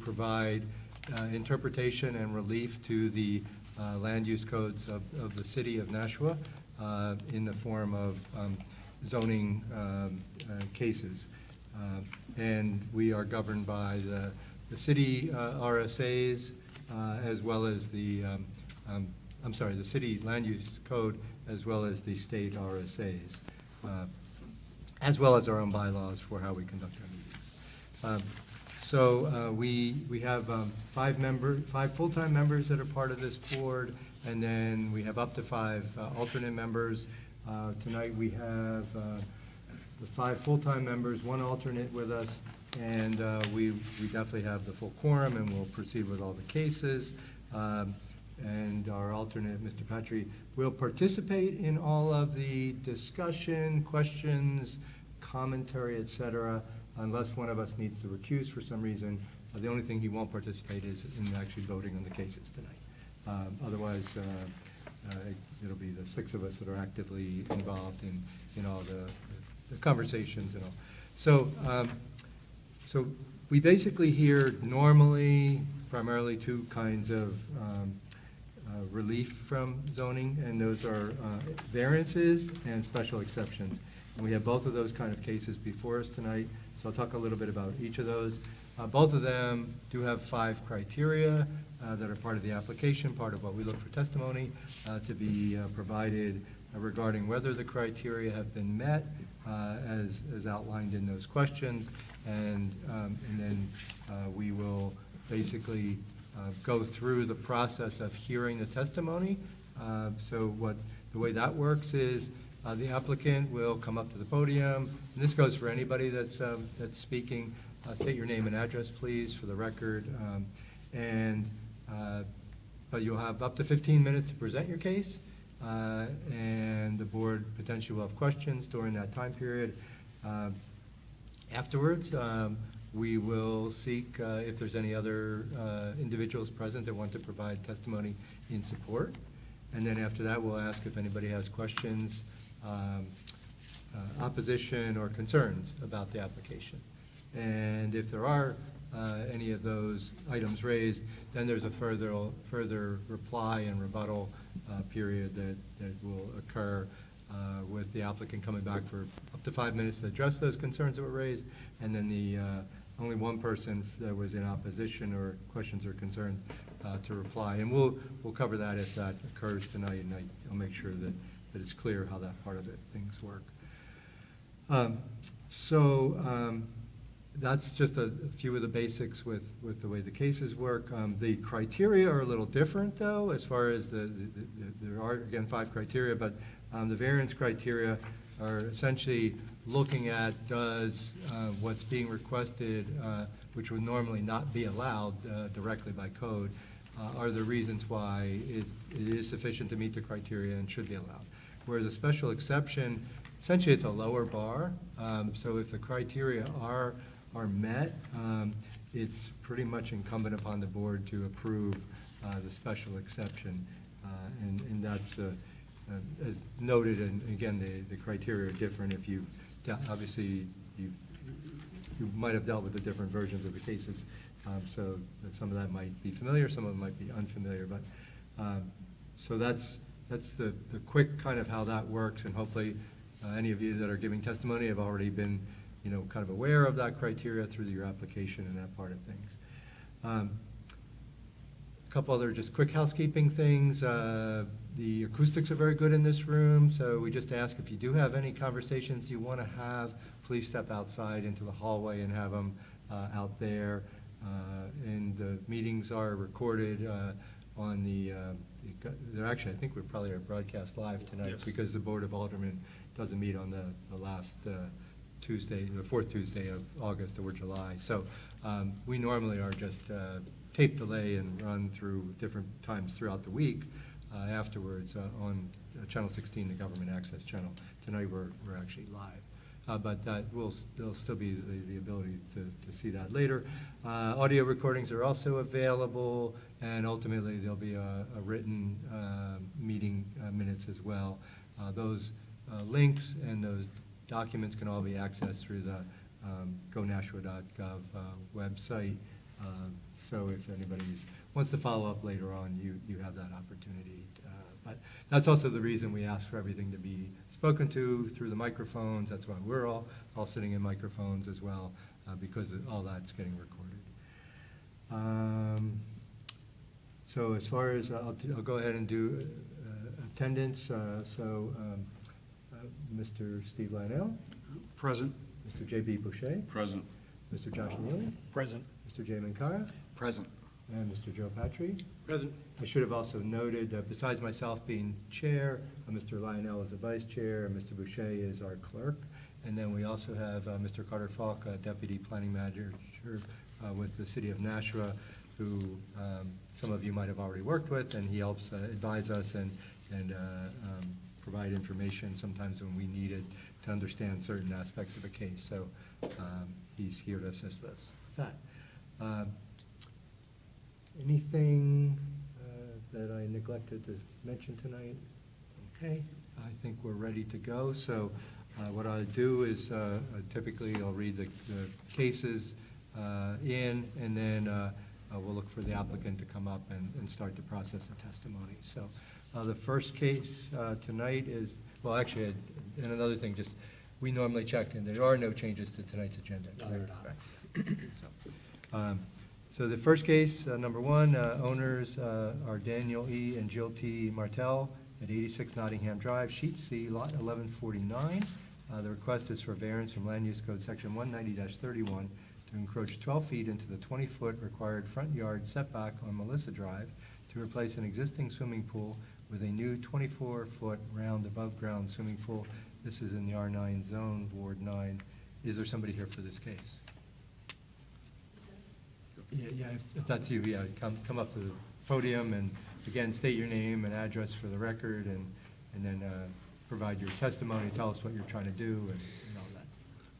provide interpretation and relief to the land use codes of the city of Nashua in the form of zoning cases. And we are governed by the city RSAs as well as the, the city land use code as well as the state RSAs, as well as our own bylaws for how we conduct our meetings. So we have five full-time members that are part of this board, and then we have up to 5 alternate members. Tonight we have the 5 full-time members, 1 alternate with us, and we definitely have the full quorum, and we'll proceed with all the cases. And our alternate, Mr. Patry, will participate in all of the discussion, questions, commentary, etc., unless one of us needs to recuse for some reason. The only thing he won't participate is in actually voting on the cases tonight. Otherwise, it'll be the 6 of us that are actively involved in all the conversations and all. So, so we basically hear normally primarily 2 kinds of relief from zoning, and those are variances and special exceptions. And we have both of those kind of cases before us tonight, so I'll talk a little bit about each of those. Both of them do have 5 criteria that are part of the application, part of what we look for testimony to be provided regarding whether the criteria have been met as outlined in those questions, and then we will basically go through the process of hearing the testimony. So the way that works is the applicant will come up to the podium, and this goes for anybody that's speaking. State your name and address, please, for the record. But you'll have up to 15 minutes to present your case, and the board potentially will have questions during that time period. Afterwards, we will seek if there's any other individuals present that want to provide testimony in support. And then after that, we'll ask if anybody has questions, opposition, or concerns about the application. And if there are any of those items raised, then there's a further reply and rebuttal period that will occur with the applicant coming back for up to 5 minutes to address those concerns that were raised, and then the only one person that was in opposition or questions or concerns to reply. And we'll cover that if that occurs tonight, and I'll make sure that it's clear how that part of it, things work. That's just a few of the basics with the way the cases work. The criteria are a little different, though, as far as there are, again, 5 criteria, but the variance criteria are essentially looking at does what's being requested, which would normally not be allowed directly by code, are the reasons why it is sufficient to meet the criteria and should be allowed. Whereas a special exception, essentially it's a lower bar. So if the criteria are met, it's pretty much incumbent upon the board to approve the special exception. And that's, as noted, and again, the criteria are different. If you've, obviously, you might have dealt with the different versions of the cases, so that some of that might be familiar, some of them might be unfamiliar. But so that's the quick kind of how that works, and hopefully any of you that are giving testimony have already been kind of aware of that criteria through your application and that part of things. A couple other just quick housekeeping things. The acoustics are very good in this room, so we just ask if you do have any conversations you want to have, please step outside into the hallway and have them out there. And the meetings are recorded on they're actually, I think we probably are broadcast live tonight. Yes. Because the Board of Aldermen doesn't meet on the last Tuesday, the 4th Tuesday of August or July. So we normally are just tape delay and run through different times throughout the week afterwards on Channel 16, the Government Access Channel. Tonight we're actually live. But there'll still be the ability to see that later. Audio recordings are also available, and ultimately there'll be a written meeting minutes as well. Those links and those documents can all be accessed through the gonashua.gov website. So if anybody wants to follow up later on, you have that opportunity. But that's also the reason we ask for everything to be spoken to through the microphones. That's why we're all sitting in microphones as well, because all that's getting recorded. So as far as, I'll go ahead and do attendance. Mr. Steve Lionel. Present. Mr. J.B. Boucher. Present. Mr. Josh Neely. Present. Mr. Jay Mankara. Present. And Mr. Joe Patry. Present. I should have also noted, besides myself being chair, Mr. Lionel is the vice chair, and Mr. Boucher is our clerk. And then we also have Mr. Carter Falk, deputy planning manager with the city of Nashua, who some of you might have already worked with, and he helps advise us and provide information sometimes when we need it to understand certain aspects of a case. So he's here to assist us with that. Anything that I neglected to mention tonight? Okay, I think we're ready to go. So what I'll do is typically I'll read the cases and then we'll look for the applicant to come up and start to process the testimony. So the first case tonight is, well, actually, and another thing, just we normally check, and there are no changes to tonight's agenda. No, there are not. So the first case, number one, owners are Daniel E. and Jill T. Martell at 86 Nottingham Drive, Sheet C, Lot 1149. The request is for variance from Land Use Code Section 190-31 to encroach 12 feet into the 20-foot required front yard setback on Melissa Drive to replace an existing swimming pool with a new 24-foot round above-ground swimming pool. This is in the R9 zone, Ward 9. Is there somebody here for this case? Yeah, if that's you, yeah, come up to the podium and again state your name and address for the record, and then provide your testimony. Tell us what you're trying to do and all that.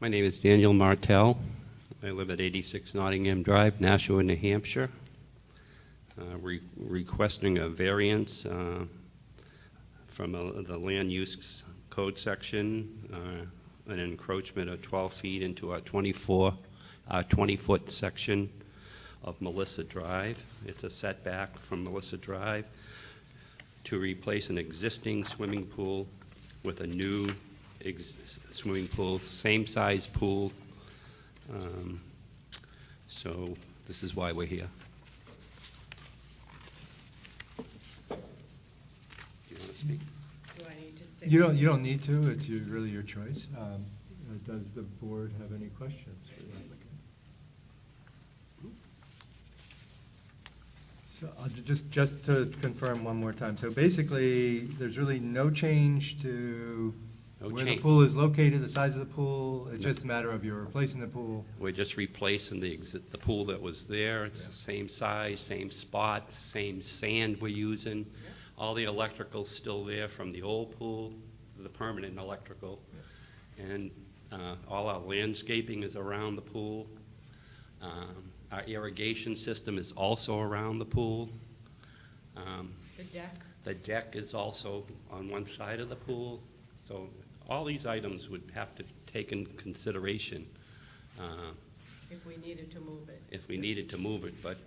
My name is Daniel Martell. I live at 86 Nottingham Drive, Nashua, New Hampshire. Requesting a variance from the Land Use Code section, an encroachment of 12 feet into a 20-foot section of Melissa Drive. It's a setback from Melissa Drive to replace an existing swimming pool with a new swimming pool, same size pool. So this is why we're here. Do you want to speak? Do I need to say? You don't need to. It's really your choice. Does the board have any questions for the applicant? So just to confirm one more time. So basically, there's really no change to the pool is located, the size of the pool. It's just a matter of you're replacing the pool. We're just replacing the pool that was there. It's the same size, same spot, same sand we're using. All the electrical's still there from the old pool, the permanent electrical. And all our landscaping is around the pool. Our irrigation system is also around the pool. The deck? The deck is also on one side of the pool. So all these items would have to take in consideration If we needed to move it. if we needed to move it. But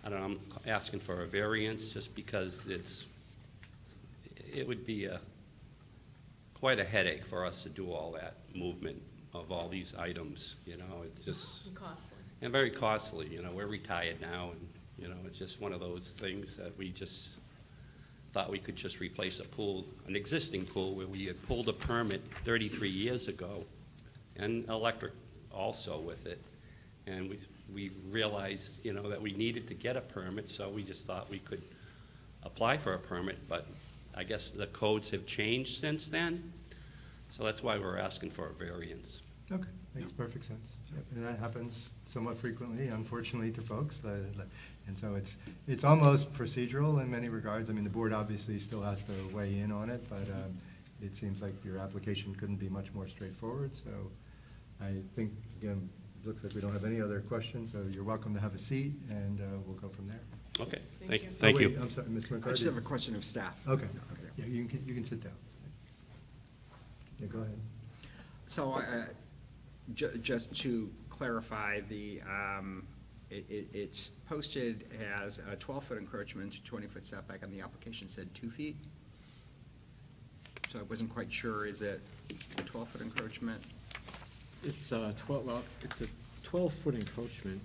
I don't know, I'm asking for a variance just because it would be quite a headache for us to do all that movement of all these items. You know, it's just... And costly. And very costly. You know, we're retired now, and, you know, it's just one of those things that we just thought we could just replace a pool, an existing pool where we had pulled a permit 33 years ago, and electric also with it. And we realized, you know, that we needed to get a permit, so we just thought we could apply for a permit, but I guess the codes have changed since then, so that's why we're asking for a variance. Okay, makes perfect sense. Yep. And that happens somewhat frequently, unfortunately, to folks. And so it's almost procedural in many regards. I mean, the board obviously still has to weigh in on it, but it seems like your application couldn't be much more straightforward. So I think, again, it looks like we don't have any other questions, so you're welcome to have a seat, and we'll go from there. Okay, Thank you. thank you. Wait, I'm sorry, Mr. McCarty. I just have a question of staff. Okay, yeah, you can sit down. Yeah, go ahead. So just to clarify, It's posted as a 12-foot encroachment, 20-foot setback, and the application said 2 feet. So I wasn't quite sure, is it a 12-foot encroachment? It's a 12-foot encroachment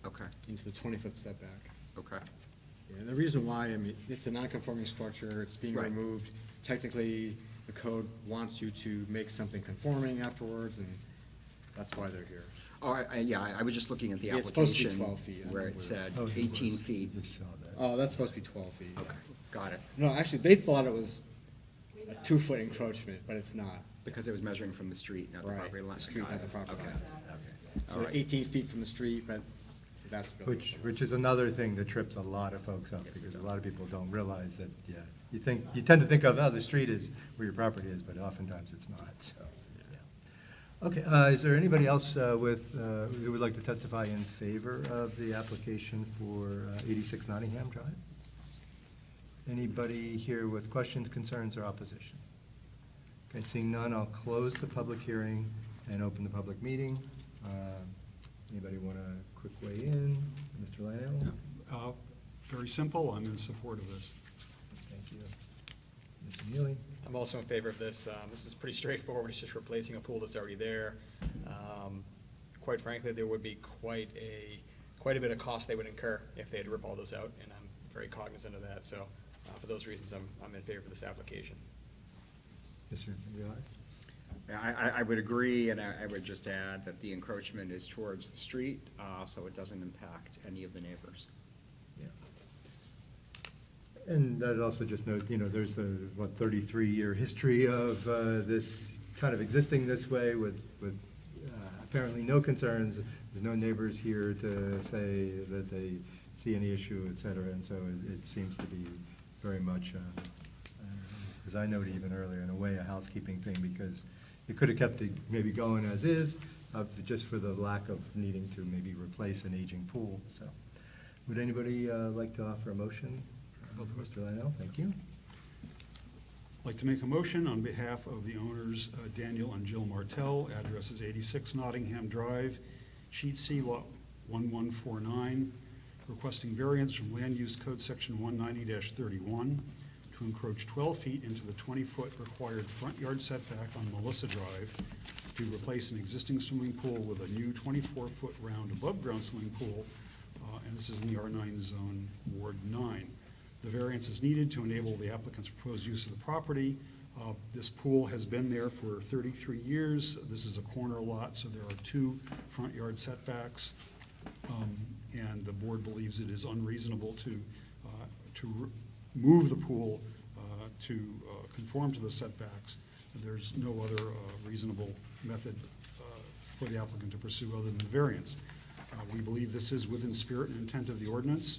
Okay, into the 20-foot setback. okay. Yeah, and the reason why, I mean, it's a non-conforming structure, it's being Right. removed. Technically, the code wants you to make something conforming afterwards, and that's why they're here. Oh, yeah, I was just looking at the Yeah, it's supposed to be application 12 feet. I where think it said Oh, it 18 was. feet. Just saw that. Oh, that's supposed to be 12 feet. Okay, got it, No, actually, they thought it was a 2-foot encroachment, but it's not. because it was measuring from the street, not the Right, property line. the street, Got not it. the property Okay. line. All So right. 18 feet from the street, but that's buildable. Which is another thing that trips a lot of folks up, Yes, it because a does. lot of people don't realize that, yeah, you tend to think of, oh, the street is where your property is, but oftentimes it's not, so, yeah. Okay, is there anybody else who would like to testify in favor of the application for 86 Nottingham Drive? Anybody here with questions, concerns, or opposition? Okay, seeing none, I'll close the public hearing and open the public meeting. Anybody want a quick weigh in? Mr. Lionel? Very simple, I'm in support of this. Thank you. Mr. Neely? I'm also in favor of this. This is pretty straightforward. It's just replacing a pool that's already there. Quite frankly, there would be quite a bit of cost they would incur if they had to rip all this out, and I'm very cognizant of that. So for those reasons, I'm in favor of this application. Mr. Aguilar? Yeah, I would agree, and I would just add that the encroachment is towards the street, so it doesn't impact any of the neighbors. Yeah. And I'd also just note, there's a, 33-year history of this kind of existing this way with apparently no concerns. There's no neighbors here to say that they see any issue, et cetera, and so it seems to be very much, as I noted even earlier, in a way, a housekeeping thing, because it could have kept it maybe going as is, just for the lack of needing to maybe replace an aging pool, so. Would anybody like to offer a motion? Mr. Lionel, thank you. I'd like to make a motion on behalf of the owners, Daniel and Jill Martell, address is 86 Nottingham Drive, Sheet C, Lot 1149, requesting variance from Land Use Code Section 190-31 to encroach 12 feet into the 20-foot required front yard setback on Melissa Drive to replace an existing swimming pool with a new 24-foot round above-ground swimming pool, and this is in the R9 zone, Ward 9. The variance is needed to enable the applicant's proposed use of the property. This pool has been there for 33 years. This is a corner lot, so there are 2 front yard setbacks. And the board believes it is unreasonable to move the pool to conform to the setbacks. There's no other reasonable method for the applicant to pursue other than the variance. We believe this is within spirit and intent of the ordinance.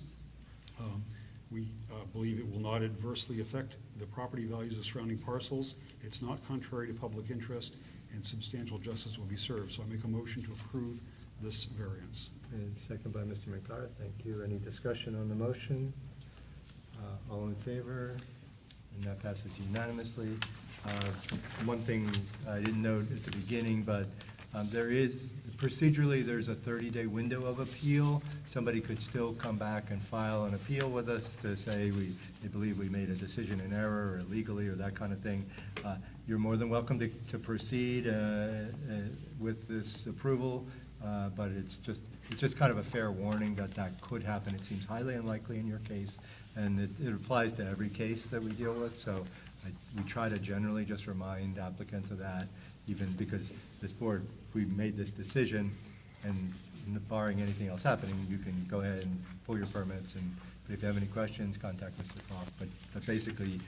We believe it will not adversely affect the property values of surrounding parcels. It's not contrary to public interest, and substantial justice will be served. So I make a motion to approve this variance. And second by Mr. McCart, thank you. Any discussion on the motion? All in favor? And that passes unanimously. One thing I didn't note at the beginning, but procedurally, there's a 30-day window of appeal. Somebody could still come back and file an appeal with us to say they believe we made a decision in error or illegally or that kind of thing. You're more than welcome to proceed with this approval, but it's just kind of a fair warning that could happen. It seems highly unlikely in your case, and it applies to every case that we deal with, so we try to generally just remind applicants of that, even because this board, we made this decision, and barring anything else happening, you can go ahead and pull your permits, but if you have any questions, contact Mr. Falk. But basically,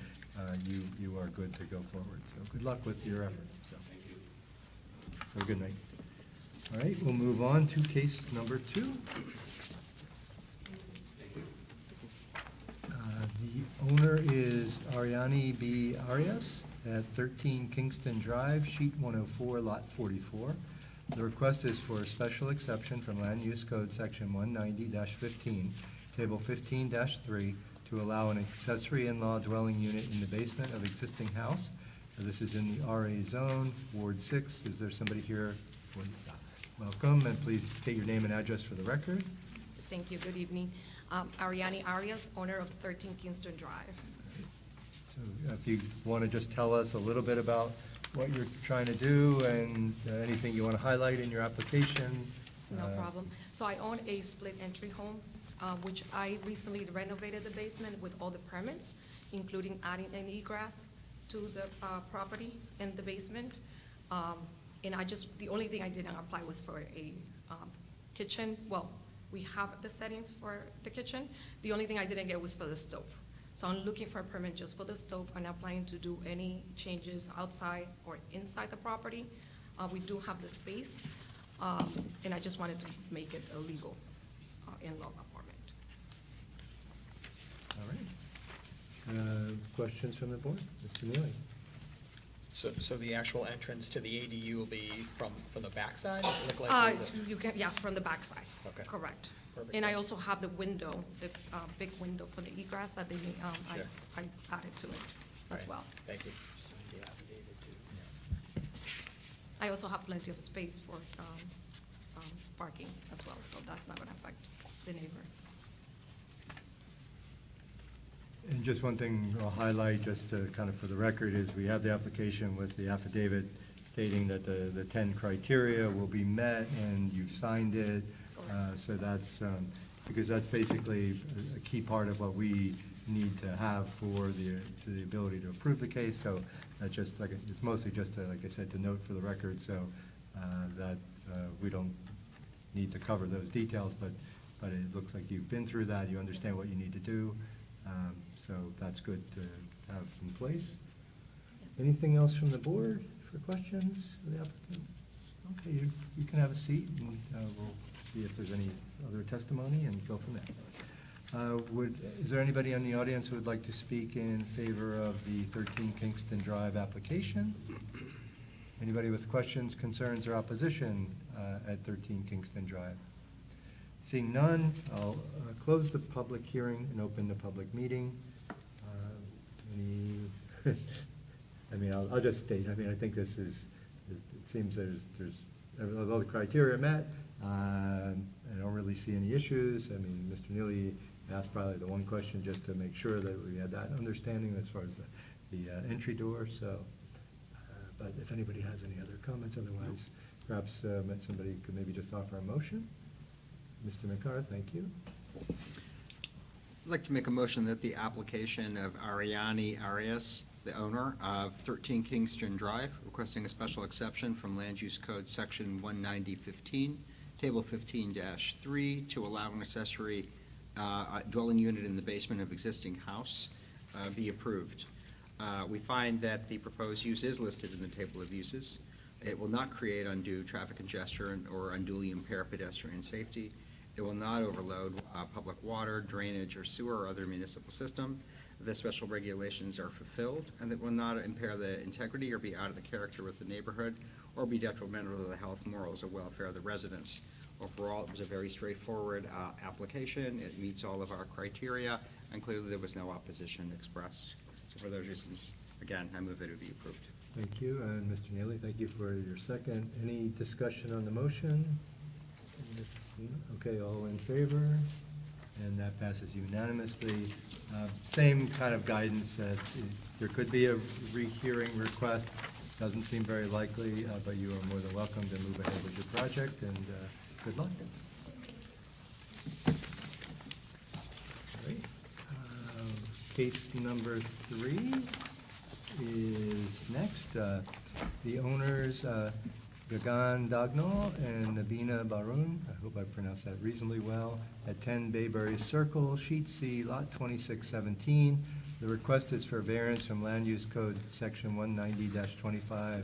you are good to go forward. So good luck with your effort. So. Have a good night. All right, we'll move on to case number 2. The owner is Ariane B. Arias at 13 Kingston Drive, Sheet 104, Lot 44. The request is for a special exception from Land Use Code Section 190-15, Table 15-3, to allow an accessory in-law dwelling unit in the basement of existing house. This is in the RA zone, Ward 6. Is there somebody here for welcome, and please state your name and address for the record. Thank you. Good evening. Ariani Arias, owner of 13 Kingston Drive. So if you want to just tell us a little bit about what you're trying to do and anything you want to highlight in your application. No problem. So I own a split entry home, which I recently renovated the basement with all the permits, including adding an egress to the property in the basement. And the only thing I didn't apply was for a kitchen. Well, we have the settings for the kitchen. The only thing I didn't get was for the stove. So I'm looking for a permit just for the stove. I'm not planning to do any changes outside or inside the property. We do have the space, and I just wanted to make it a legal in-law apartment. All right. Questions from the board? Mr. Neely? So the actual entrance to the ADU will be from the backside? Does it look like, or is it- You can, yeah, from the backside. Okay. Correct. Perfect. And I also have the window, the big window for the egress that they, Sure. I added to it as Right. well. Thank you. I also have plenty of space for parking as well, so that's not gonna affect the neighbor. And just one thing I'll highlight, just to kind of for the record, is we have the application with the affidavit stating that the 10 criteria will be met, and you've signed it. So that's, because that's basically a key part of what we need to have for the ability to approve the case. So that's just, like, it's mostly just to, like I said, to note for the record, so that we don't need to cover those details, but it looks like you've been through that, you understand what you need to do. So that's good to have in place. Anything else from the board for questions of the applicant? Okay, you can have a seat, and we'll see if there's any other testimony and go from there. Is there anybody in the audience who would like to speak in favor of the 13 Kingston Drive application? Anybody with questions, concerns, or opposition at 13 Kingston Drive? Seeing none, I'll close the public hearing and open the public meeting. I mean, I'll just state, I mean, I think this is, it seems there's all the criteria met. I don't really see any issues. I mean, Mr. Neely asked probably the one question just to make sure that we had that understanding as far as the entry door, so. But if anybody has any other comments, otherwise, perhaps somebody could maybe just offer a motion. Mr. McCarr, thank you. I'd like to make a motion that the application of Ariani Arias, the owner of 13 Kingston Drive, requesting a special exception from Land Use Code Section 190-15, Table 15-3, to allow an accessory dwelling unit in the basement of existing house be approved. We find that the proposed use is listed in the table of uses. It will not create undue traffic congestion or unduly impair pedestrian safety. It will not overload public water, drainage, or sewer or other municipal system. The special regulations are fulfilled, and it will not impair the integrity or be out of the character with the neighborhood or be detrimental to the health, morals, or welfare of the residents. Overall, it was a very straightforward application. It meets all of our criteria, and clearly there was no opposition expressed. So for those reasons, again, I move that it be approved. Thank you, and Mr. Neely, thank you for your second. Any discussion on the motion? Okay, all in favor? And that passes unanimously. Same kind of guidance that there could be a rehearing request. Doesn't seem very likely, but you are more than welcome to move ahead with your project, and good luck. All right. Case number 3 is next. The owners, Gagan Dagnall and Nabina Barun, I hope I pronounced that reasonably well, at 10 Bayberry Circle, Sheet C, Lot 2617. The request is for variance from Land Use Code Section 190-25,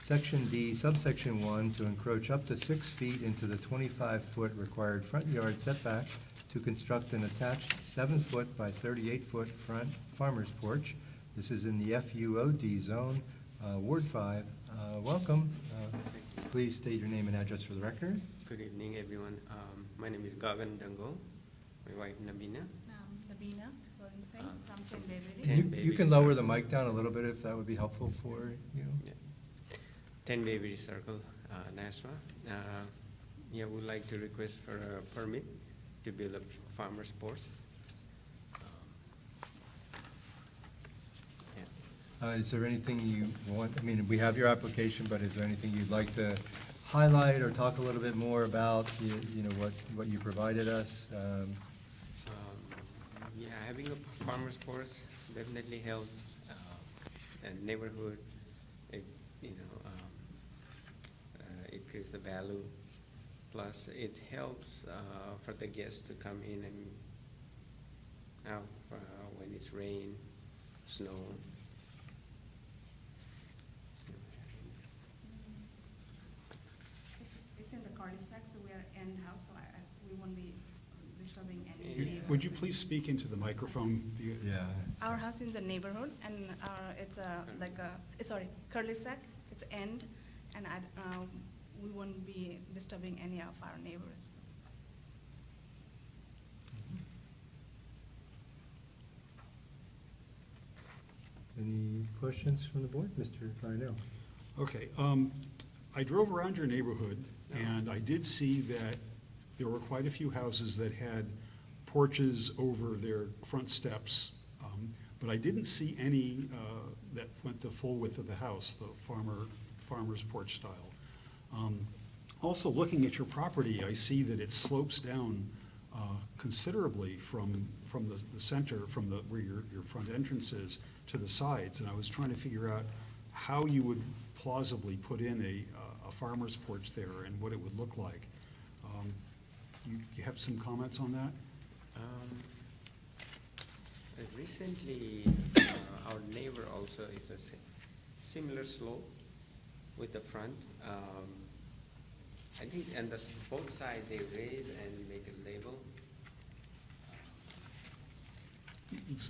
Section D, Subsection 1, to encroach up to 6 feet into the 25-foot required front yard setback to construct an attached 7-foot by 38-foot front farmer's porch. This is in the FUOD zone, Ward 5. Welcome. Please state your name and address for the record. Good evening, everyone. My name is Gagan Dangal. My wife, Nabina. Nabina Lorenzen from 10 Bayberry. 10 You Bayberry can lower the Circle. mic down a little bit if that would be helpful for you. Yeah. 10 Bayberry Circle, Nashua. Yeah, would like to request for a permit to build a farmer's porch. Yeah. Is there anything you want, I mean, we have your application, but is there anything you'd like to highlight or talk a little bit more about, you know, what you provided us? Yeah, having a farmer's porch definitely help a neighborhood, it, you know, increase the value. Plus, it helps for the guests to come in and out when it's rain, snow. It's in the cul-de-sac, so we are end house, so we won't be disturbing any neighbors. Would you please speak into the microphone? Yeah. Our house in the neighborhood, and it's sorry, cul-de-sac, it's end, and we won't be disturbing any of our neighbors. Any questions from the board? Mr. Lionel? Okay, I drove around your neighborhood, and I did see that there were quite a few houses that had porches over their front steps, but I didn't see any that went the full width of the house, the farmer's porch style. Also, looking at your property, I see that it slopes down considerably from the center, from where your front entrance is, to the sides, and I was trying to figure out how you would plausibly put in a farmer's porch there and what it would look like. You have some comments on that? Recently, our neighbor also is a similar slope with the front. I think on both sides they raise and make a label.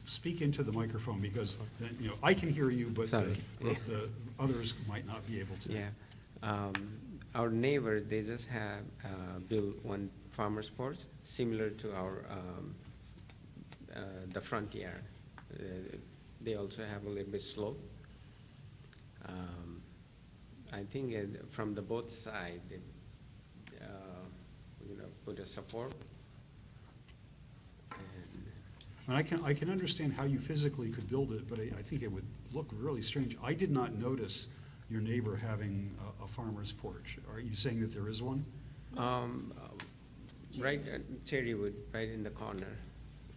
Speak into the microphone, because then, you know, I can hear you, but Sorry. the others might not be able to. Yeah. Our neighbor, they just have built one farmer's porch similar to our the front yard. They also have a little bit slope. I think from the both sides, you know, put a support. And I can understand how you physically could build it, but I think it would look really strange. I did not notice your neighbor having a farmer's porch. Are you saying that there is one? Right, Cherrywood, right in the corner.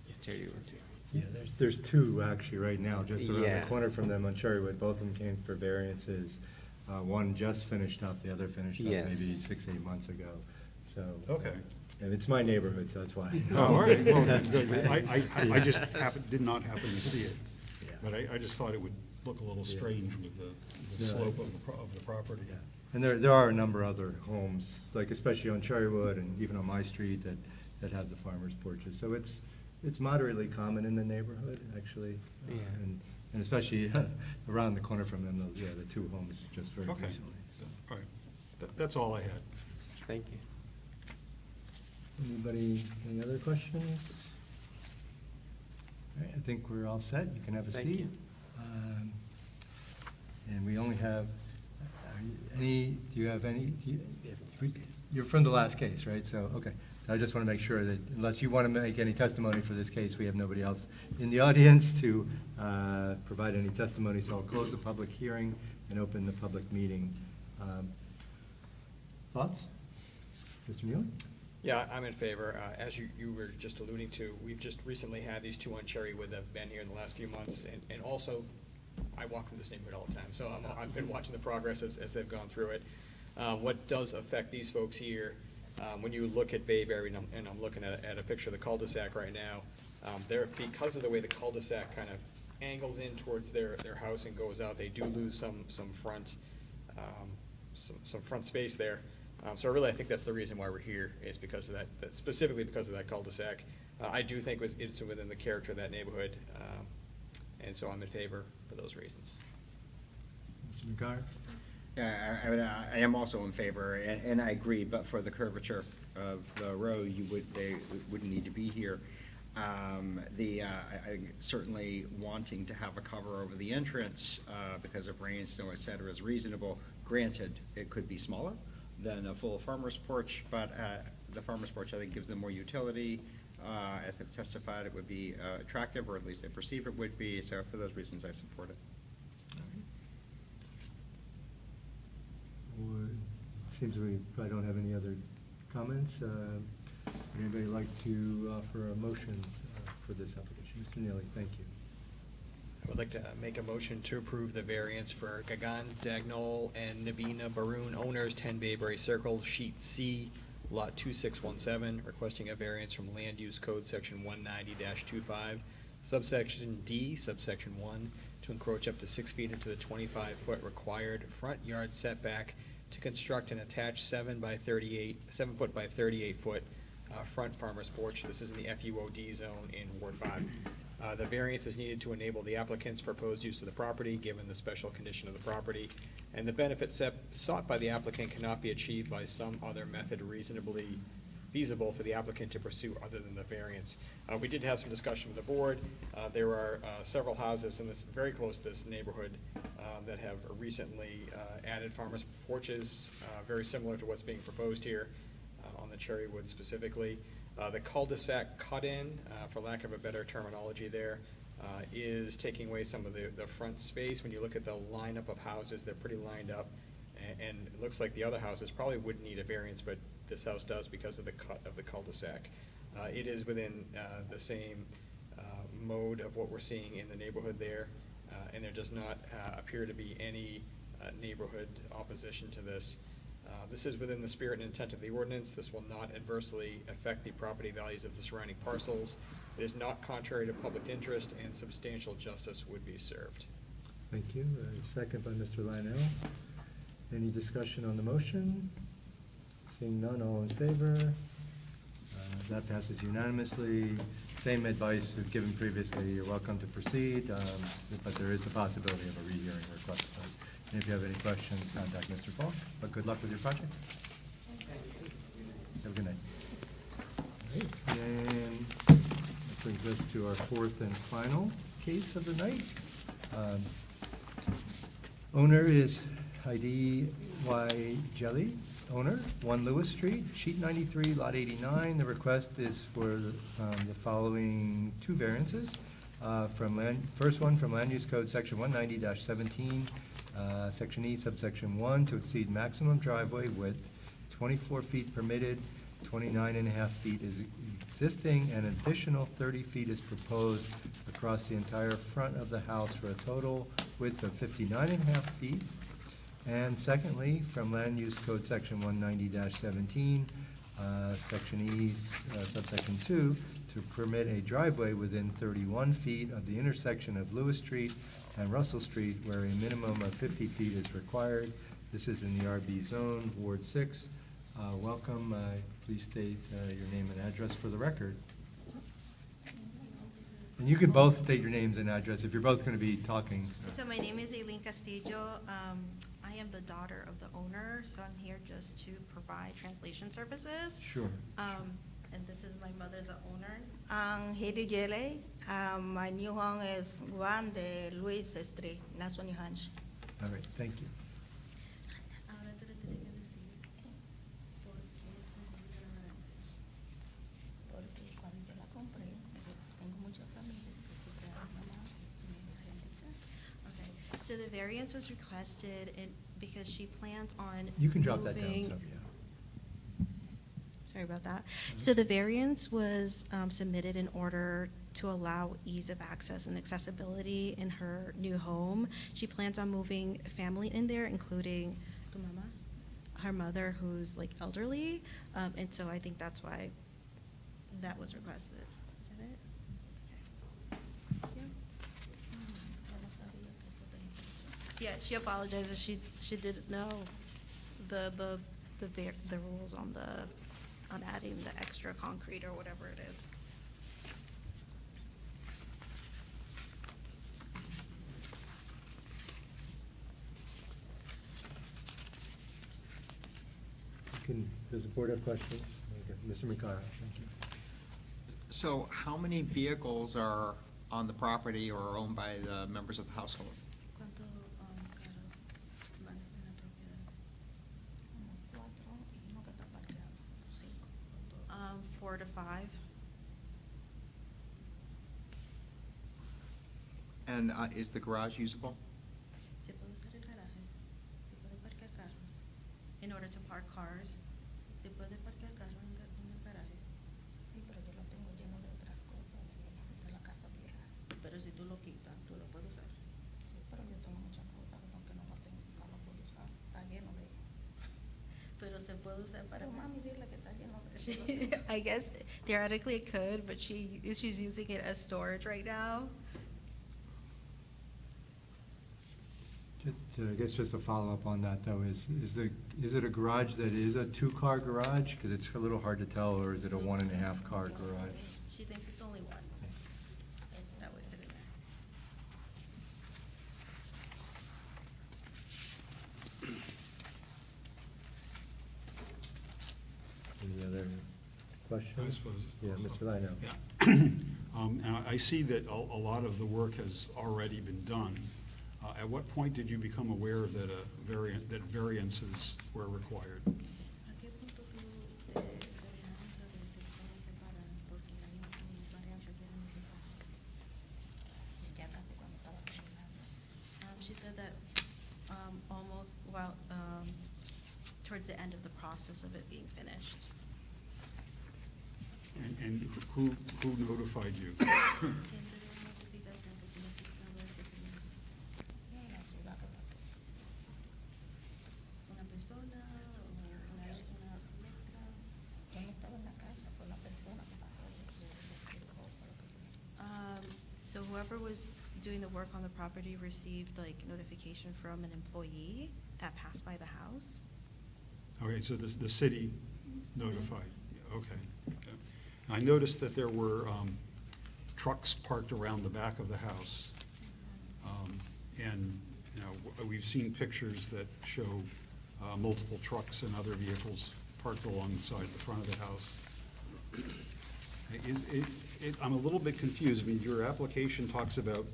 Yeah, Cherrywood. Yeah, there's two actually right now, just around the Yeah. corner from them on Cherrywood. Both of them came for variances. One just finished up, the other finished up Yes. maybe 6-8 months ago, so. Okay. And it's my neighborhood, so that's why. Oh, all right, well, good. I just did not happen to see it. Yeah. But I just thought it would look a little strange with the Yeah. slope of the property. Yeah. And there are a number of other homes, like especially on Cherrywood and even on my street, that have the farmer's porches. So it's moderately common in the neighborhood, actually. Yeah. And especially around the corner from them, the two homes just very Okay. recently. So. All right, that's all I had. Thank you. Anybody, any other questions? All right, I think we're all set. You can have a Thank seat. you. And we only have, you're from the last case, right? So, okay. So I just want to make sure that unless you want to make any testimony for this case, we have nobody else in the audience to provide any testimony. So I'll close the public hearing and open the public meeting. Thoughts? Mr. Mueller? Yeah, I'm in favor. As you were just alluding to, we've just recently had these two on Cherrywood that have been here in the last few months. And also, I walk through this neighborhood all the time, so I've been watching the progress as they've gone through it. What does affect these folks here, when you look at Bayberry, and I'm looking at a picture of the cul-de-sac right now, because of the way the cul-de-sac kind of angles in towards their house and goes out, they do lose some front space there. So really, I think that's the reason why we're here, is because of that specifically because of that cul-de-sac. I do think it's within the character of that neighborhood, and so I'm in favor for those reasons. Mr. McGuire? Yeah, I am also in favor, and I agree, but for the curvature of the road, they wouldn't need to be here. I certainly wanting to have a cover over the entrance because of rain, snow, et cetera, is reasonable. Granted, it could be smaller than a full farmer's porch, but the farmer's porch, I think, gives them more utility. As they've testified, it would be attractive, or at least they perceive it would be, so for those reasons, I support it. Seems we probably don't have any other comments. Would anybody like to offer a motion for this application? Mr. Neely, thank you. I would like to make a motion to approve the variance for Gagan Dagnall and Nabina Baroon, owners, 10 Bayberry Circle, Sheet C, Lot 2617, requesting a variance from Land Use Code Section 190-25, subsection D, subsection 1, to encroach up to 6 feet into the 25-foot required front yard setback to construct an attached 7 foot by 38 foot front farmer's porch. This is in the FUOD zone in Ward 5. The variance is needed to enable the applicant's proposed use of the property, given the special condition of the property, and the benefit sought by the applicant cannot be achieved by some other method reasonably feasible for the applicant to pursue other than the variance. We did have some discussion with the board. There are several houses in this, very close to this neighborhood, that have recently added farmers' porches, very similar to what's being proposed here on the Cherrywood specifically. The cul-de-sac cut-in, for lack of a better terminology there, is taking away some of the front space. When you look at the lineup of houses, they're pretty lined up, and it looks like the other houses probably wouldn't need a variance, but this house does because of the cut of the cul-de-sac. It is within the same mode of what we're seeing in the neighborhood there, and there does not appear to be any neighborhood opposition to this. This is within the spirit and intent of the ordinance. This will not adversely affect the property values of the surrounding parcels. It is not contrary to public interest, and substantial justice would be served. Thank you. Second by Mr. Lionel. Any discussion on the motion? Seeing none, all in favor? That passes unanimously. Same advice we've given previously. You're welcome to proceed, but there is the possibility of a rehearing request. And if you have any questions, contact Mr. Falk. But good luck with your project. Have a good night. All right, and that brings us to our fourth and final case of the night. Owner is Heidi Y. Jelly, owner, 1 Lewis Street, sheet 93, lot 89. The request is for the following 2 variances. First one from Land Use Code Section 190-17, Section E, subsection 1, to exceed maximum driveway width, 24 feet permitted, 29.5 feet is existing, and additional 30 feet is proposed across the entire front of the house for a total width of 59.5 feet. And secondly, from Land Use Code Section 190-17, Section E, subsection 2, to permit a driveway within 31 feet of the intersection of Lewis Street and Russell Street, where a minimum of 50 feet is required. This is in the RB zone, Ward 6. Welcome. Please state your name and address for the record. And you can both state your names and address if you're both going to be talking. So my name is Eileen Castillo. I am the daughter of the owner, so I'm here just to provide translation services. Sure. And this is my mother, the owner. Heidi Yele. My new home is Juan de Luis Street, Nassau, New Hampshire. All right, thank you. Ahora tú le tienes que decir por qué necesitan una varianza. Porque cuando yo la compré, tengo mucha familia que sufre de mamá y me identifica. Okay, so the variance was requested because she plans on You can drop that down moving- some, yeah. Sorry about that. So the variance was submitted in order to allow ease of access and accessibility in her new home. She plans on moving family in there, including tu mama, her mother, who's like elderly, and so I think that's why that was requested. Is that it? Okay. Yeah, she apologizes. She didn't know the rules on adding the extra concrete or whatever it is. Does the board have questions? Okay, Mr. Mikara, thank you. So how many vehicles are on the property or are owned by the members of the household? ¿Cuántos carros van a estar en la propiedad? 4 y uno que está parqueado, 5. 4 to 5. And is the garage usable? Se puede usar el garaje, se puede parquear carros. In order to park cars, se puede parquear carros en el garaje. Sí, pero yo lo tengo lleno de otras cosas de la casa vieja. Pero si tú lo quitas, tú lo puedes usar. Sí, pero yo tengo muchas cosas que no las tengo, no las puedo usar. Está lleno de. Pero se puede usar para. Pero mami, dile que está lleno de. I guess theoretically it could, but she's using it as storage right now. I guess just a follow-up on that, though, is it a garage that is a 2-car garage? Because it's a little hard to tell, or is it a 1.5-car garage? She thinks it's only one. That would fit in there. Any other questions? I suppose. Yeah, Mr. Lino. Yeah. And I see that a lot of the work has already been done. At what point did you become aware that that variances were required? ¿A qué punto tú dejaron saber que todo que parar porque hay varianza que era necesaria? Ya casi cuando estaba terminando. She said that almost, well, towards the end of the process of it being finished. And who notified you? ¿Quién te dio la notificación que tú necesitabas ese permiso? No, la ciudad que pasó. ¿Una persona o una letra? Yo no estaba en la casa, fue la persona que pasó. So whoever was doing the work on the property received like notification from an employee that passed by the house? Okay, so the city notified, you. Okay. Okay. I noticed that there were trucks parked around the back of the house. And, you know, we've seen pictures that show multiple trucks and other vehicles parked alongside the front of the house. I'm a little bit confused. I mean, your application talks about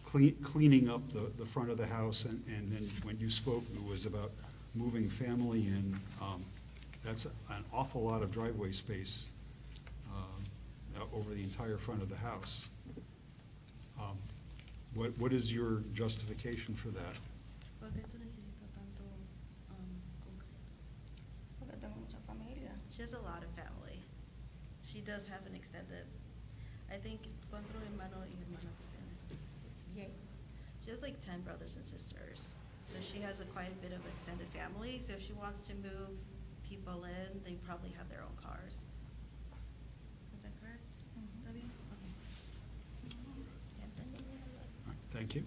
cleaning up the front of the house, and then when you spoke, it was about moving family in. That's an awful lot of driveway space over the entire front of the house. What is your justification for that? ¿Por qué tú necesitas tanto concreto? Porque tengo mucha familia. She has a lot of family. She does have an extended, I think, ¿cuántos hermanos y hermanas tú tienes? Yeah. She has like 10 brothers and sisters. So she has quite a bit of extended family. So if she wants to move people in, they probably have their own cars. Is that correct? Mhm. Está bien? Okay. Ya entendí. All right, thank you.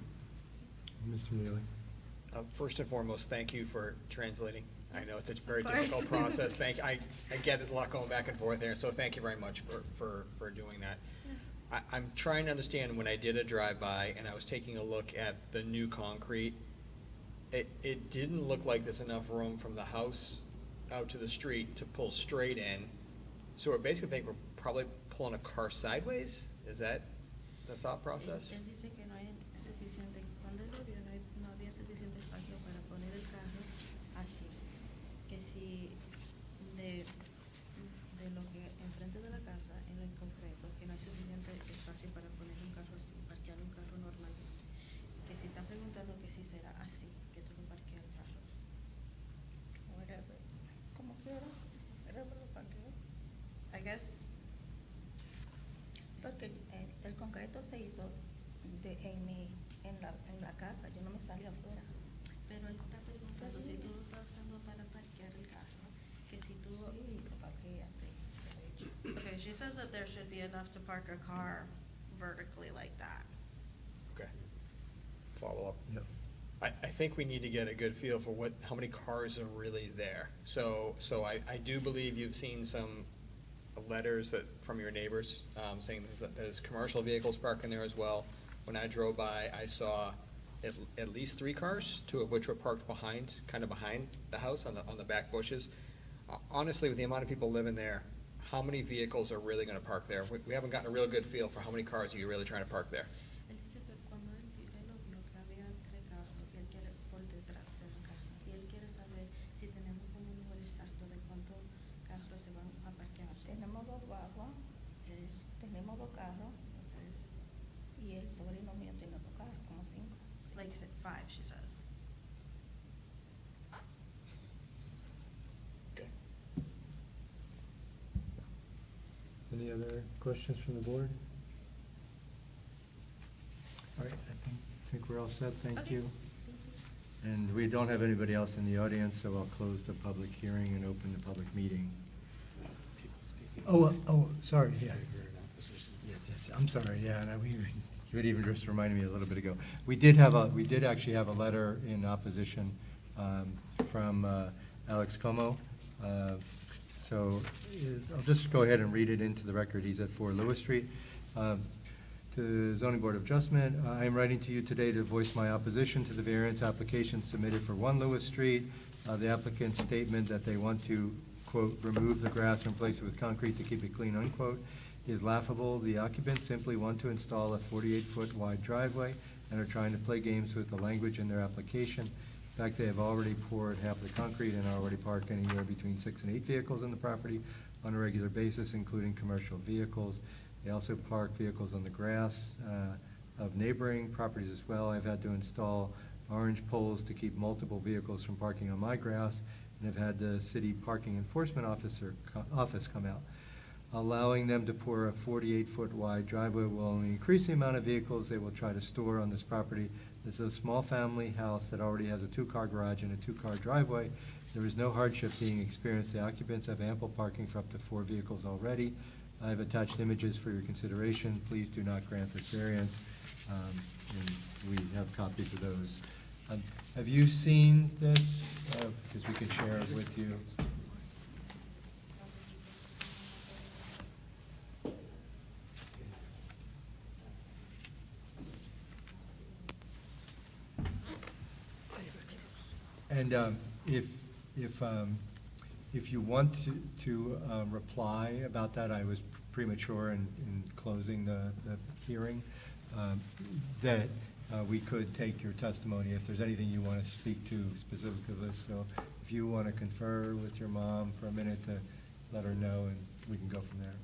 Mr. Neely? First and foremost, thank you for translating. I know it's a very Of course. difficult process. I get there's a lot going back and forth there, so thank you very much for doing that. I'm trying to understand, when I did a drive-by and I was taking a look at the new concrete, it didn't look like there's enough room from the house out to the street to pull straight in. So we're basically think we're probably pulling a car sideways? Is that the thought process? Él dice que no hay suficiente, cuando él lo vio, no había suficiente espacio para poner el carro así. Que si de lo que enfrente de la casa en el concreto, que no hay suficiente espacio para poner un carro así, parquear un carro normalmente. Que si está preguntando que si será así, que tú lo parqueas el carro. Whatever. Como quiera. Whatever lo parqueo. I guess. Porque el concreto se hizo en la casa, yo no me salí afuera. Pero él está preguntando si tú lo estás usando para parquear el carro. Que si tú. Sí, se parquea así, derecho. Okay, she says that there should be enough to park a car vertically like that. Okay. Follow up. Yep. I think we need to get a good feel for how many cars are really there. So I do believe you've seen some letters from your neighbors saying there's commercial vehicles parking there as well. When I drove by, I saw at least 3 cars, 2 of which were parked kind of behind the house on the back bushes. Honestly, with the amount of people living there, how many vehicles are really gonna park there? We haven't gotten a real good feel for how many cars are you really trying to park there. Él dice que cuando él lo vio que había 3 carros y él quiere por detrás de la casa y él quiere saber si tenemos como un número exacto de cuántos carros se van a parquear. Tenemos 2 barrios. seis sobrinos míos tienen su carro, como 5. Like 5, she says. Okay. Any other questions from the board? All right, I think we're all set, thank Okay. you. And we don't have anybody else in the audience, so I'll close the public hearing and open the public meeting. Oh, sorry, yeah. Yes, I'm sorry, yeah, and you had even just reminded me a little bit ago. We did actually have a letter in opposition from Alex Como. So I'll just go ahead and read it into the record. He's at 4 Lewis Street. To the Zoning Board of Adjustment, I am writing to you today to voice my opposition to the variance application submitted for 1 Lewis Street. The applicant's statement that they want to, quote, remove the grass and replace it with concrete to keep it clean, unquote, is laughable. The occupants simply want to install a 48-foot wide driveway and are trying to play games with the language in their application. In fact, they have already poured half the concrete and already park anywhere between 6 and 8 vehicles on the property on a regular basis, including commercial vehicles. They also park vehicles on the grass of neighboring properties as well. I've had to install orange poles to keep multiple vehicles from parking on my grass, and have had the city parking enforcement office come out. Allowing them to pour a 48-foot wide driveway will only increase the amount of vehicles they will try to store on this property. This is a small family house that already has a 2-car garage and a 2-car driveway. There is no hardship being experienced. The occupants have ample parking for up to 4 vehicles already. I've attached images for your consideration. Please do not grant this variance. And we have copies of those. Have you seen this? Because we can share it with you. And if you want to reply about that, I was premature in closing the hearing, that we could take your testimony if there's anything you want to speak to specifically of this. So if you want to confer with your mom for a minute to let her know, and we can go from there.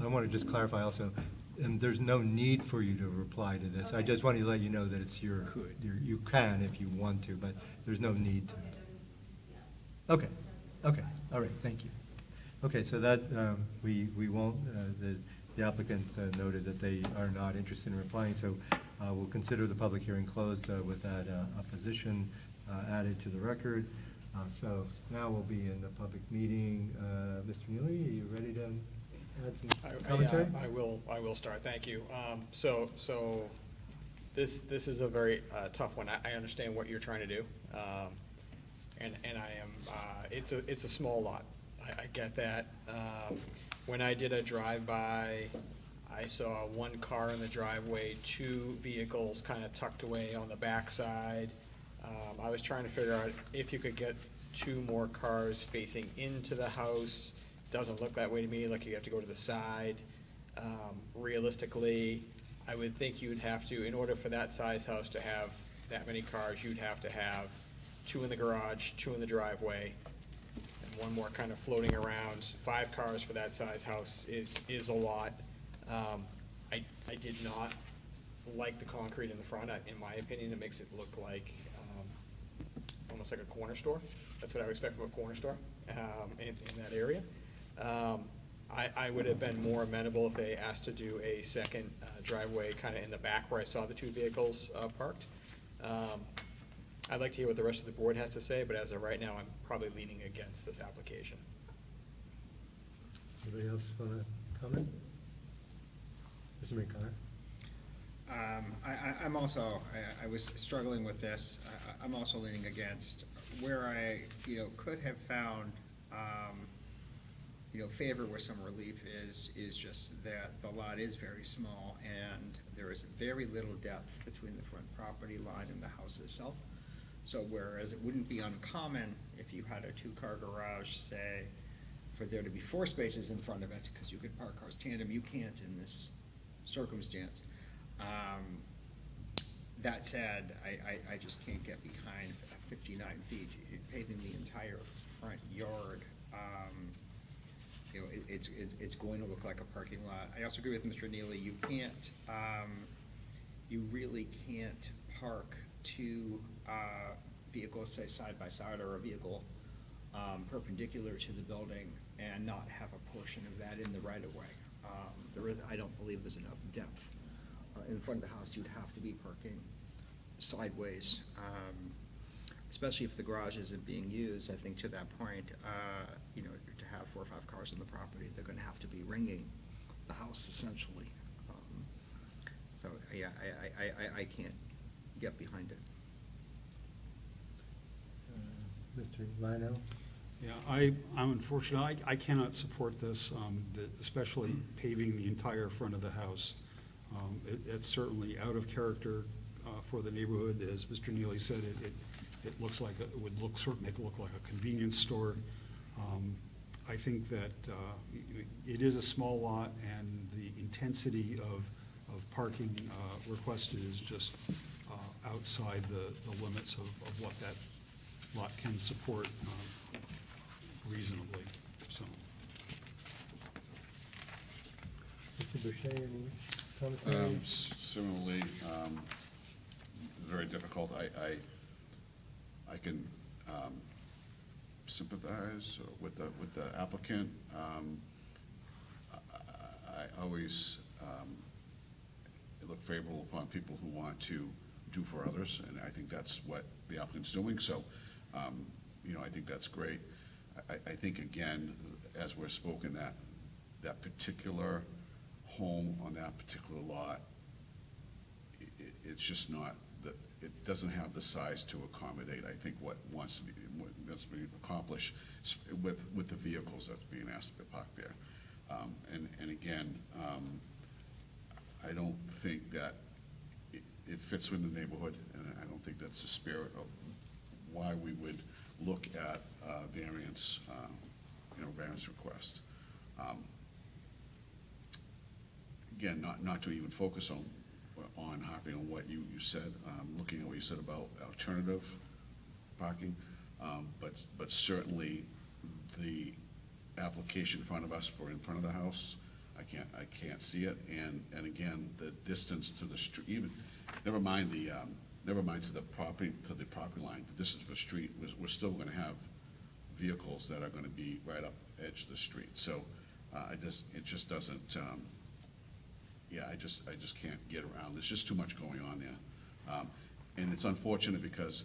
I want to just clarify also, there's no need for you to reply to this. I just wanted to let you know that it's you can if you want to, but there's no need to. Okay, all right, thank you. Okay, so that, we won't, the applicant noted that they are not interested in replying, so we'll consider the public hearing closed with that opposition added to the record. So now we'll be in the public meeting. Mr. Neely, are you ready to add some commentary? I will start, thank you. So this is a very tough one. I understand what you're trying to do. And I am, it's a small lot. I get that. When I did a drive-by, I saw 1 car in the driveway, 2 vehicles kind of tucked away on the backside. I was trying to figure out if you could get 2 more cars facing into the house. Doesn't look that way to me, like you have to go to the side. Realistically, I would think you'd have to, in order for that size house to have that many cars, you'd have to have 2 in the garage, 2 in the driveway, and 1 more kind of floating around. 5 cars for that size house is a lot. I did not like the concrete in the front. In my opinion, it makes it look like almost like a corner store. That's what I would expect from a corner store in that area. I would have been more amenable if they asked to do a second driveway kind of in the back where I saw the two vehicles parked. I'd like to hear what the rest of the board has to say, but as of right now, I'm probably leaning against this application. Anybody else want to comment? Mr. McConnor? I'm also, I was struggling with this. I'm also leaning against. Where I, could have found, favor with some relief is just that the lot is very small and there is very little depth between the front property line and the house itself. So whereas it wouldn't be uncommon if you had a two-car garage, say, for there to be 4 spaces in front of it, because you could park cars tandem, you can't in this circumstance. That said, I just can't get behind 59 feet, paving the entire front yard. It's going to look like a parking lot. I also agree with Mr. Neely, you can't, you really can't park 2 vehicles, say, side by side, or a vehicle perpendicular to the building and not have a portion of that in the right of way. I don't believe there's enough depth. In front of the house, you'd have to be parking sideways, especially if the garage isn't being used. I think to that point, to have 4 or 5 cars on the property, they're gonna have to be ringing the house essentially. So, yeah, I can't get behind it. Mr. Lionel? Yeah, I'm unfortunate, I cannot support this, especially paving the entire front of the house. It's certainly out of character for the neighborhood. As Mr. Neely said, it looks like, it would make it look like a convenience store. I think that it is a small lot, and the intensity of parking requested is just outside the limits of what that lot can support reasonably, so. Mr. Boucher, any commentary? Similarly, very difficult. I can sympathize with the applicant. I always look favorable upon people who want to do for others, and I think that's what the applicant's doing. So, I think that's great. I think, again, as we're spoken, that particular home on that particular lot, it's just not, it doesn't have the size to accommodate, I think, what wants to be accomplished with the vehicles that's being asked to be parked there. And again, I don't think that it fits within the neighborhood, and I don't think that's the spirit of why we would look at variance, variance request. Again, not to even focus on harping on what you said, looking at what you said about alternative parking, but certainly the application in front of us for in front of the house, I can't see it, and again, the distance to the street, even never mind to the property line, the distance for the street, we're still going to have vehicles that are going to be right up edge of the street. So it just doesn't. I just can't get around. There's just too much going on there, and it's unfortunate because,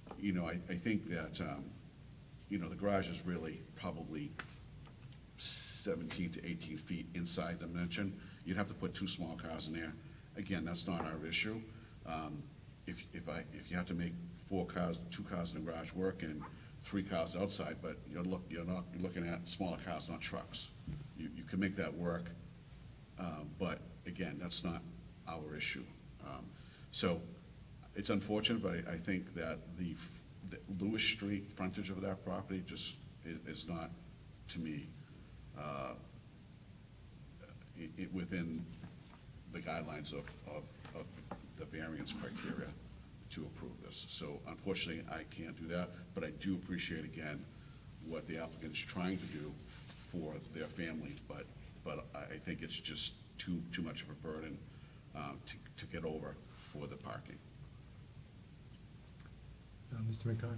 I think that the garage is really probably 17 to 18 feet inside the dimension. You'd have to put 2 small cars in there. Again, that's not our issue. If you have to make 4 cars, 2 cars in the garage work and 3 cars outside, but you're looking at smaller cars, not trucks. You can make that work, but again, that's not our issue. So it's unfortunate, but I think that the Lewis Street frontage of that property just is not, to me, within the guidelines of the variance criteria to approve this. So unfortunately, I can't do that, but I do appreciate, again, what the applicant is trying to do for their family, but I think it's just too much of a burden to get over for the parking. Mr. McConnor?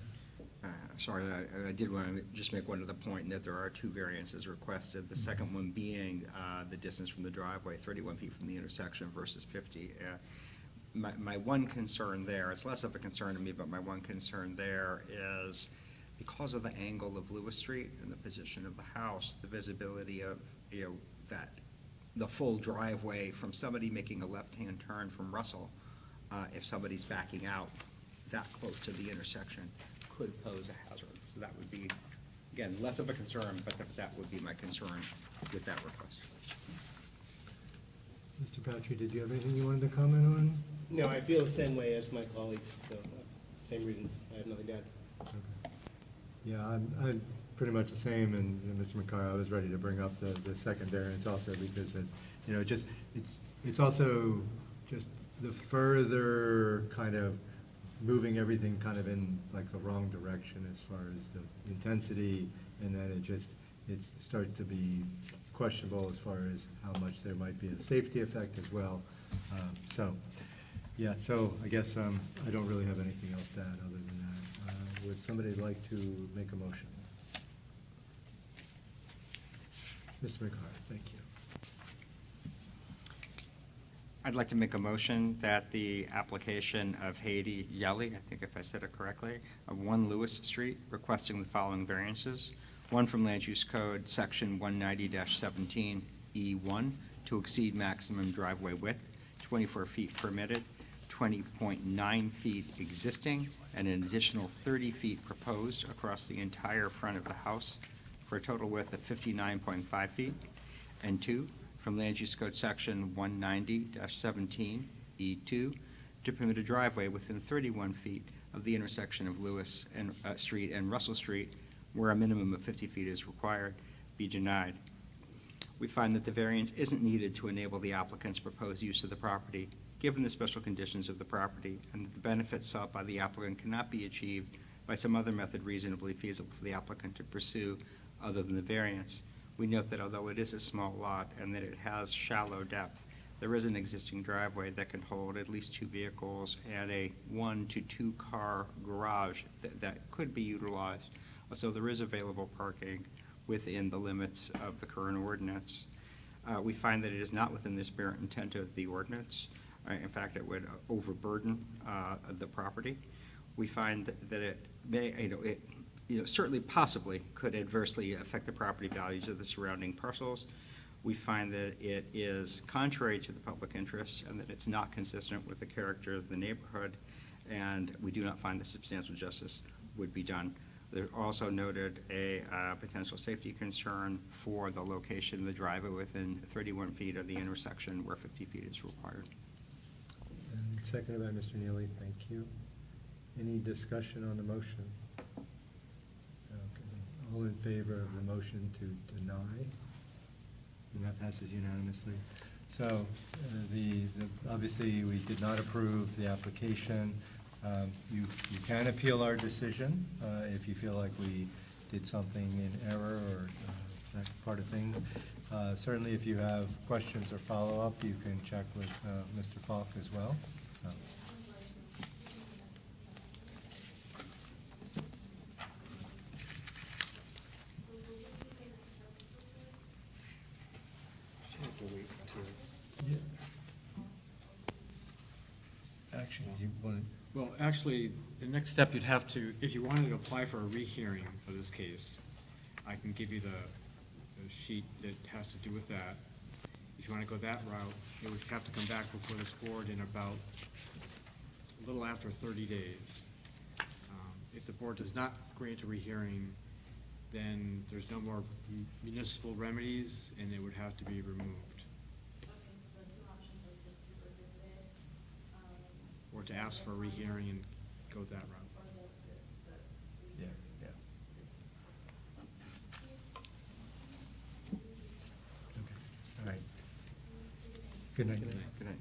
Sorry, I did want to just make one other point, in that there are two variances requested. The second one being the distance from the driveway, 31 feet from the intersection versus 50. My one concern there, it's less of a concern to me, but my one concern there is because of the angle of Lewis Street and the position of the house, the visibility of, that, the full driveway from somebody making a left-hand turn from Russell, if somebody's backing out that close to the intersection, could pose a hazard. So that would be, again, less of a concern, but that would be my concern with that request. Mr. Patry, did you have anything you wanted to comment on? No, I feel the same way as my colleagues, so, same reason, I have nothing to add. Okay. Yeah, I'm pretty much the same, and Mr. McCarr, I was ready to bring up the second variance also, because it's also just the further kind of moving everything kind of in like the wrong direction as far as the intensity, and then it starts to be questionable as far as how much there might be a safety effect as well. So I guess I don't really have anything else to add other than that. Would somebody like to make a motion? Mr. McCarr, thank you. I'd like to make a motion that the application of Haiti Yelly, I think if I said it correctly, of 1 Lewis Street, requesting the following variances. One from Land Use Code, Section 190-17E1, to exceed maximum driveway width, 24 feet permitted, 20.9 feet existing, and an additional 30 feet proposed across the entire front of the house, for a total width of 59.5 feet. And 2, from Land Use Code Section 190-17E2, to permit a driveway within 31 feet of the intersection of Lewis and Street and Russell Street, where a minimum of 50 feet is required, be denied. We find that the variance isn't needed to enable the applicant's proposed use of the property, given the special conditions of the property, and that the benefits sought by the applicant cannot be achieved by some other method reasonably feasible for the applicant to pursue other than the variance. We note that although it is a small lot and that it has shallow depth, there is an existing driveway that can hold at least 2 vehicles and a 1 to 2 car garage that could be utilized. So there is available parking within the limits of the current ordinance. We find that it is not within the spirit and intent of the ordinance. In fact, it would overburden the property. We find that it may, certainly possibly could adversely affect the property values of the surrounding parcels. We find that it is contrary to the public interest and that it's not consistent with the character of the neighborhood, and we do not find that substantial justice would be done. There also noted a potential safety concern for the location of the driveway within 31 feet of the intersection where 50 feet is required. And seconded by Mr. Neely, thank you. Any discussion on the motion? Okay. All in favor of the motion to deny? And that passes unanimously. So obviously, we did not approve the application. You can appeal our decision if you feel like we did something in error or that part of things. Certainly, if you have questions or follow-up, you can check with Mr. Falk as well. So. Actually, you want to... Well, actually, the next step you'd have to, if you wanted to apply for a rehearing for this case, I can give you the sheet that has to do with that. If you want to go that route, you would have to come back before this board in about a little after 30 days. If the board does not grant a rehearing, then there's no more municipal remedies, and it would have to be removed. Or to ask for a rehearing and go that route. Yeah, yeah. Okay, all right. Good night. Good night.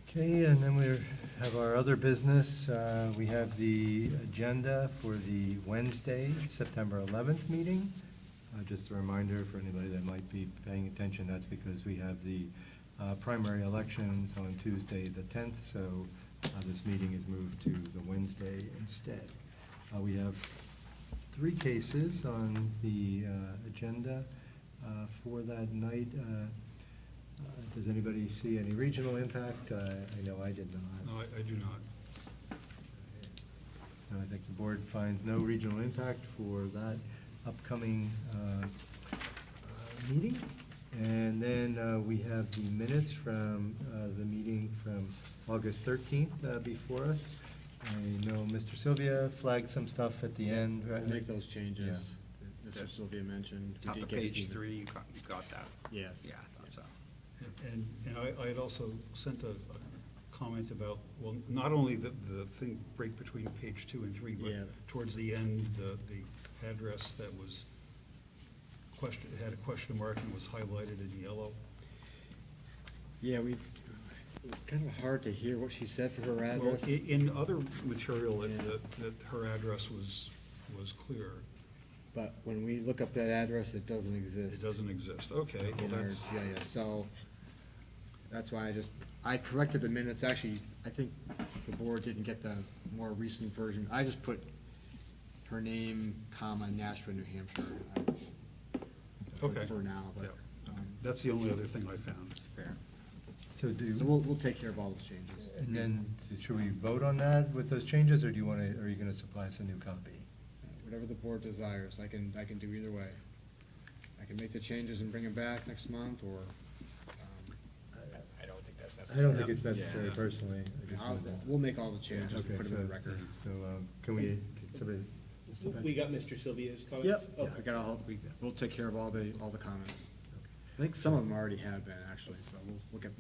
Okay, and then we have our other business. We have the agenda for the Wednesday, September 11th meeting. Just a reminder for anybody that might be paying attention, that's because we have the primary elections on Tuesday, the 10th, so this meeting is moved to the Wednesday instead. We have 3 cases on the agenda for that night. Does anybody see any regional impact? I know I did not. No, I do not. So I think the board finds no regional impact for that upcoming meeting. And then we have the minutes from the meeting from August 13th before us. I know Mr. Sylvia flagged some stuff at the end, right? We'll make those changes that Mr. Sylvia mentioned. We Top did of get to see page the- 3, you got that? Yes. Yeah, I thought so. And I had also sent a comment about, well, not only the thing break between page 2 and 3, but Yeah. towards the end, the address that was had a question mark and was highlighted in yellow. Yeah, it was kind of hard to hear what she said for her Well, address. in other material, Yeah. that her address was clear. But when we look up that address, it doesn't exist. It doesn't exist, okay. Well, In our that's, GIS, so that's why I corrected the minutes. Actually, I think the board didn't get the more recent version. I just put her name, comma, Nashua, New Hampshire. Okay. For now, but. Yeah. That's the only other thing I found. Fair. So So we'll take care of all those changes. and then, should we vote on that with those changes, or do you want to, are you going to supply us a new copy? Whatever the board desires, I can do either way. I can make the changes and bring them back next month, or, I don't think that's I necessary. don't think it's necessary Yeah. personally. I just wanted to- we'll make all the changes, Okay, put them in the so- record. So, can we, somebody? We got Mr. Sylvia's comments? Yep, Okay. I got we'll take care of all the comments. I think some of them already have been, actually, so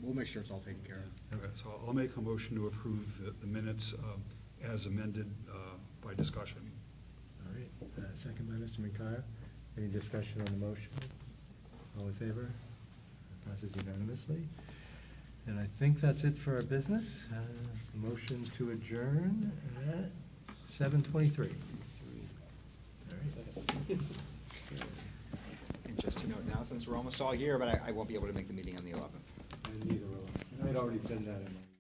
we'll make sure it's all taken care of. Okay, so I'll make a motion to approve the minutes as amended by discussion. All right, second by Mr. McKyer. Any discussion on the motion? All in favor? Passes unanimously. And I think that's it for our business. Motion to adjourn at 7:23. And just to note now, since we're almost all here, but I won't be able to make the meeting on the 11th. And neither will I. I'd already said that in my.